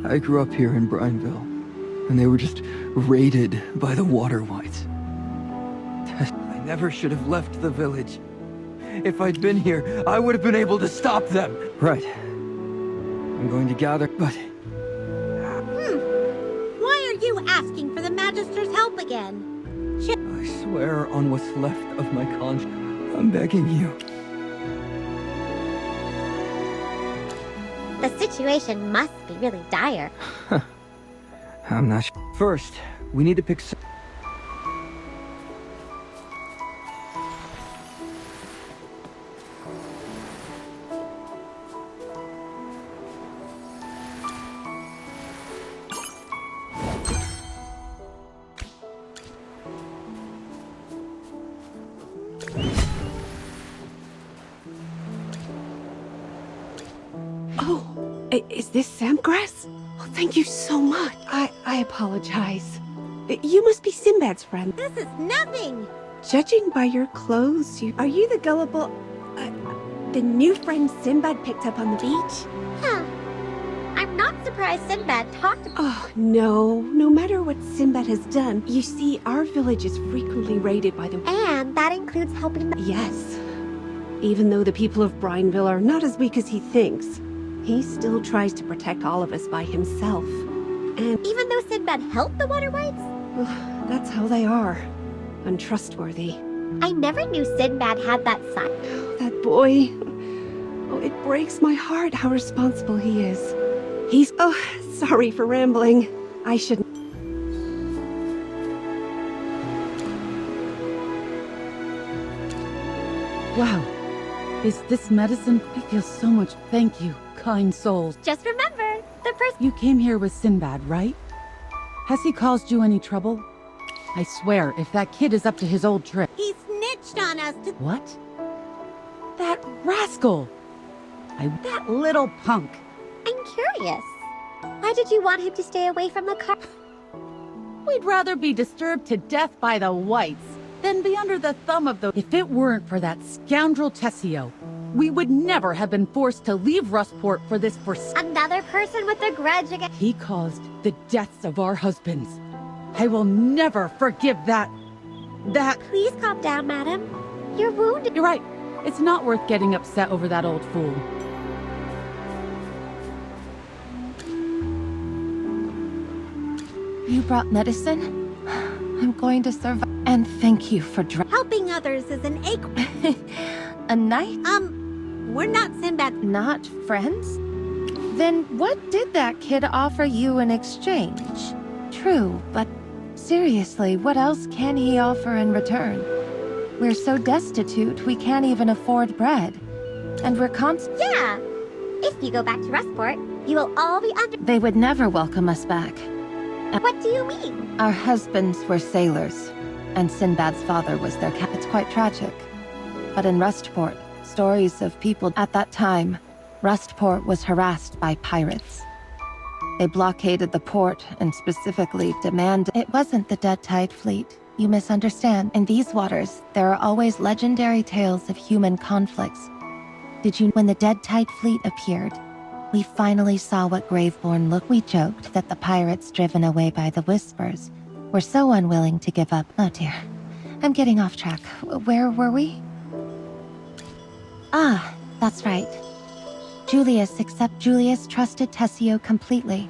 I grew up here in Brineville, and they were just raided by the water whites. I never should have left the village. If I'd been here, I would have been able to stop them. Right. I'm going to gather, but... Why are you asking for the Magister's help again? I swear on what's left of my conscience, I'm begging you. The situation must be really dire. I'm not sure. First, we need to pick some... Oh, is this Samgrass? Oh, thank you so much. I apologize. You must be Sinbad's friend. This is nothing! Judging by your clothes, are you the gullible... the new friend Sinbad picked up on the beach? Huh. I'm not surprised Sinbad talked about... Oh, no. No matter what Sinbad has done, you see, our village is frequently raided by the... And that includes helping the... Yes. Even though the people of Brineville are not as weak as he thinks, he still tries to protect all of us by himself. And Even though Sinbad helped the water whites? that's how they are. Untrustworthy. I never knew Sinbad had that side. That boy. Oh, it breaks my heart how responsible he is. He's... Oh, sorry for rambling. I shouldn't... Wow. Is this medicine? I feel so much. Thank you, kind souls. Just remember, the person... You came here with Sinbad, right? Has he caused you any trouble? I swear, if that kid is up to his old trick... He snitched on us to... What? That rascal! That little punk! I'm curious. Why did you want him to stay away from the car? We'd rather be disturbed to death by the whites than be under the thumb of the... If it weren't for that scoundrel Tessio, we would never have been forced to leave Rustport for this Another person with a grudge against... He caused the deaths of our husbands. I will never forgive that. Please calm down, madam. You're wounded. You're right. It's not worth getting upset over that old fool. You brought medicine? I'm going to survive. And thank you for Helping others is an ache. a night? We're not Sinbad. Not friends? Then what did that kid offer you in exchange? True, but seriously, what else can he offer in return? We're so destitute, we can't even afford bread. And we're Yeah. If you go back to Rustport, you will all be under... They would never welcome us back. What do you mean? Our husbands were sailors, and Sinbad's father was their captain. It's quite tragic. But in Rustport, stories of people at that time, Rustport was harassed by pirates. They blockaded the port and specifically demanded... It wasn't the Dead Tide Fleet. You misunderstand. In these waters, there are always legendary tales of human conflicts. When the Dead Tide Fleet appeared, we finally saw what Graveborn looked. We joked that the pirates driven away by the Whispers were so unwilling to give up. Oh dear, I'm getting off track. Where were we? Ah, that's right. Julius trusted Tessio completely.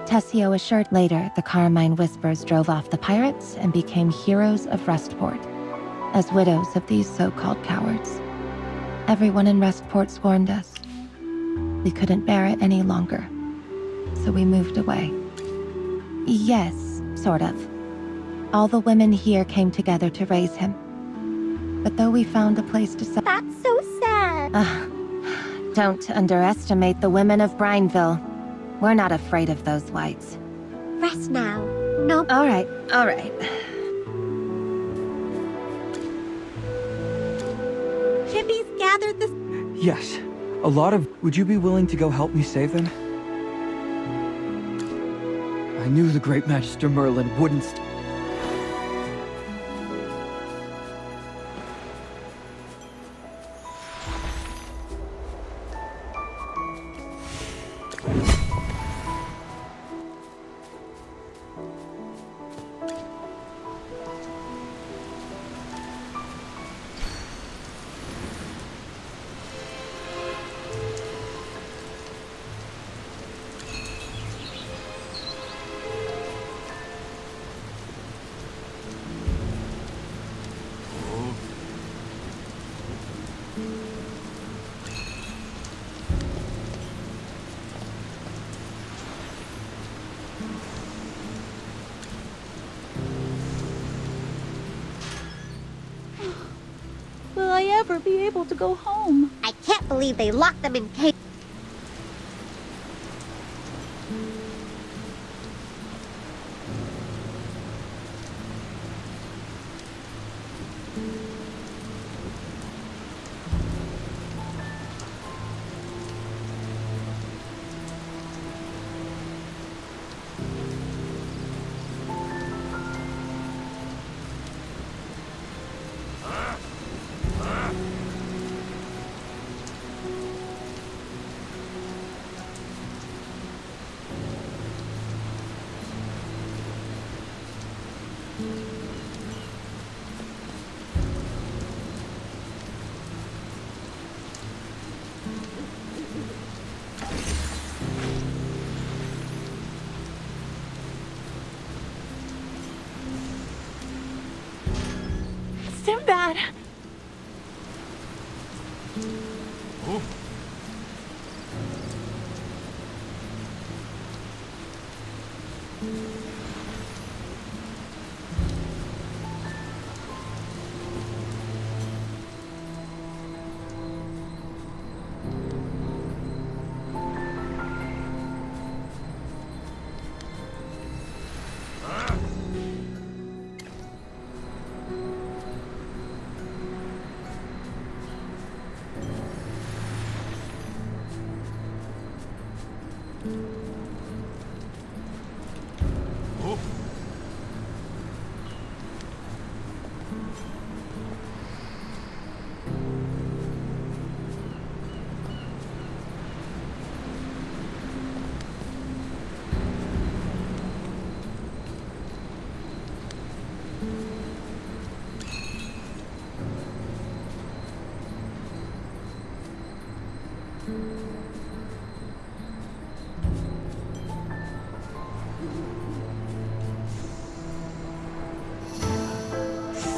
Tessio assured later the Carmine Whispers drove off the pirates and became heroes of Rustport, as widows of these so-called cowards. Everyone in Rustport scorned us. We couldn't bear it any longer, so we moved away. Yes, sort of. All the women here came together to raise him. But though we found a place to settle... That's so sad. Don't underestimate the women of Brineville. We're not afraid of those whites. Rest now. No. All right. Chippies gathered the... Yes, a lot of... Would you be willing to go help me save them? I knew the great Magister Merlin wouldn't... never be able to go home. I can't believe they locked them in cages. Sinbad!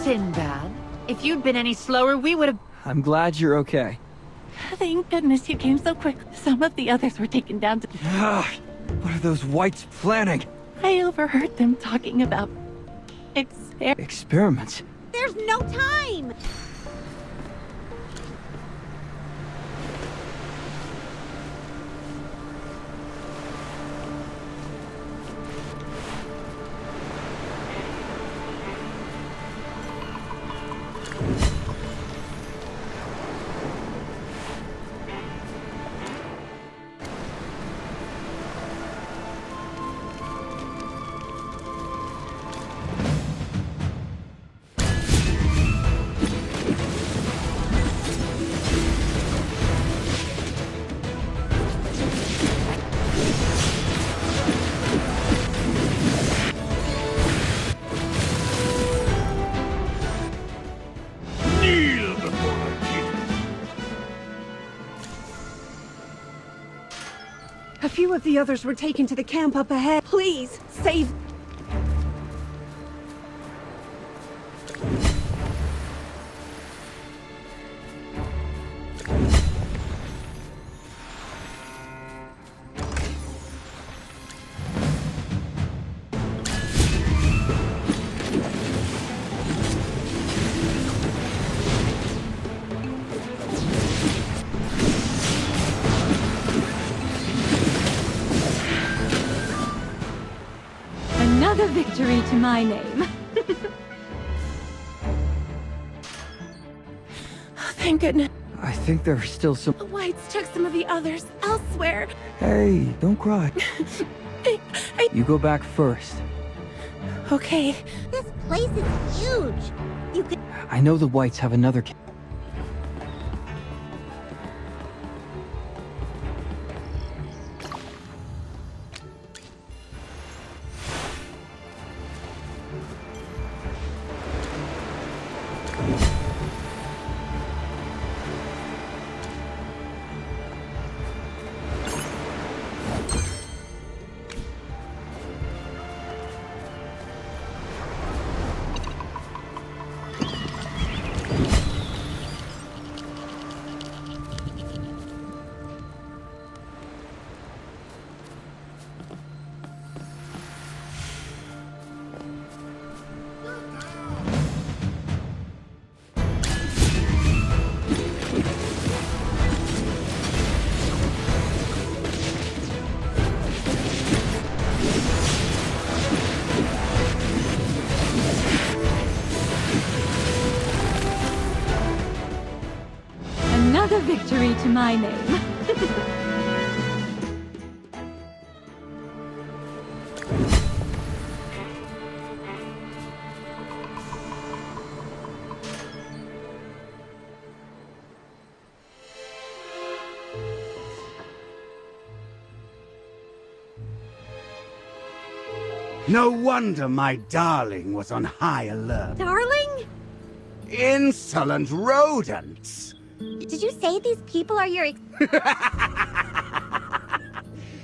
Sinbad, if you'd been any slower, we would have... I'm glad you're okay. Thank goodness you came so quick. Some of the others were taken down to... What are those whites planning? I overheard them talking about... Experiments? There's no time! A few of the others were taken to the camp up ahead. Please, save... Another victory to my name. Thank goodness. I think there are still some... The whites took some of the others elsewhere. Hey, don't cry. You go back first. Okay. This place is huge. You could... I know the whites have another... victory to my name. No wonder my darling was on high alert. Darling? Insolent rodents! Did you say these people are your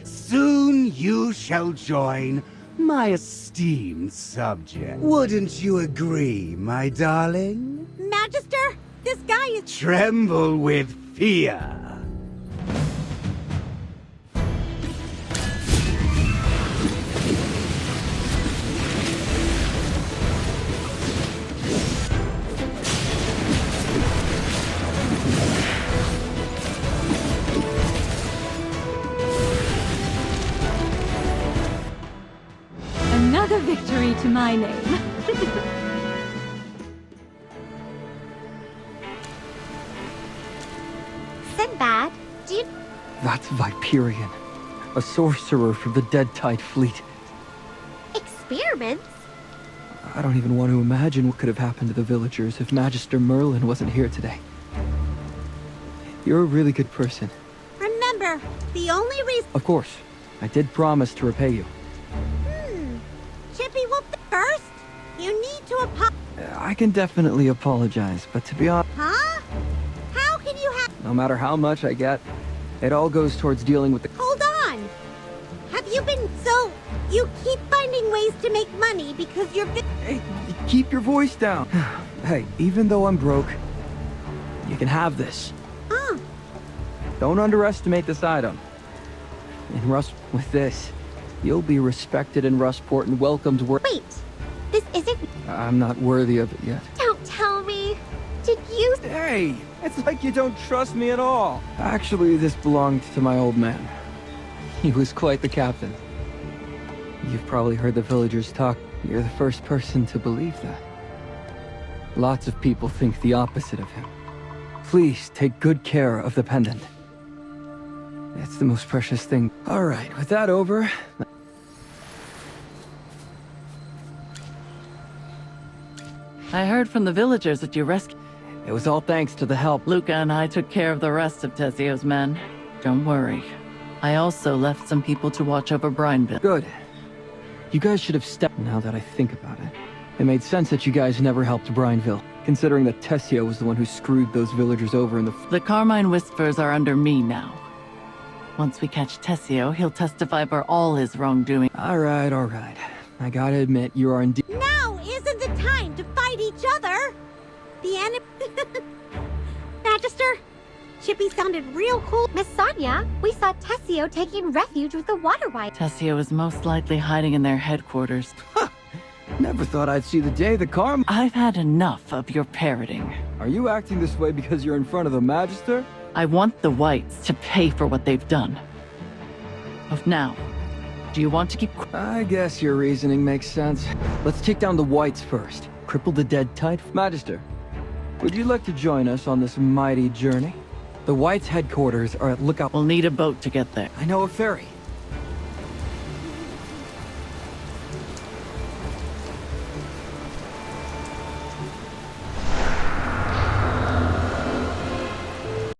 Soon you shall join my esteemed subject. Wouldn't you agree, my darling? Magister? This guy is... Tremble with fear. Another victory to my name. Sinbad, do you... That's Viperian, a sorcerer from the Dead Tide fleet. Experiments? I don't even want to imagine what could have happened to the villagers if Magister Merlin wasn't here today. You're a really good person. Remember, the only reason... Of course, I did promise to repay you. Chippy will... First, you need to I can definitely apologize, but to be honest, Huh? How can you have... no matter how much I get, it all goes towards dealing with the... Hold on! Have you been... So, you keep finding ways to make money because you're... Hey, keep your voice down. Hey, even though I'm broke, you can have this. Huh? Don't underestimate this item. In with this, you'll be respected in Rustport and welcomed Wait, this isn't... I'm not worthy of it yet. Don't tell me. Did you... Hey, it's like you don't trust me at all. Actually, this belonged to my old man. He was quite the captain. You've probably heard the villagers talk. You're the first person to believe that. Lots of people think the opposite of him. Please take good care of the pendant. It's the most precious thing. All right, with that over... I heard from the villagers that you rescued. It was all thanks to the help. Luca and I took care of the rest of Tessio's men. Don't worry. I also left some people to watch over Brineville. Good. You guys should have stepped... Now that I think about it, it made sense that you guys never helped Brineville, considering that Tessio was the one who screwed those villagers over in the... The Carmine Whispers are under me now. Once we catch Tessio, he'll testify for all his wrongdoing. All right. I gotta admit, you are indeed... Now isn't the time to fight each other! The enemy... Magister, Chippy sounded real cool. Miss Sonia, we saw Tessio taking refuge with the water wife. Tessio is most likely hiding in their headquarters. Never thought I'd see the day the Carm... I've had enough of your parroting. Are you acting this way because you're in front of the Magister? I want the Whites to pay for what they've done. Of now, do you want to keep... I guess your reasoning makes sense. Let's take down the Whites first. Cripple the Dead Tide. Magister, would you like to join us on this mighty journey? The Whites' headquarters are at Lookout... We'll need a boat to get there. I know a ferry.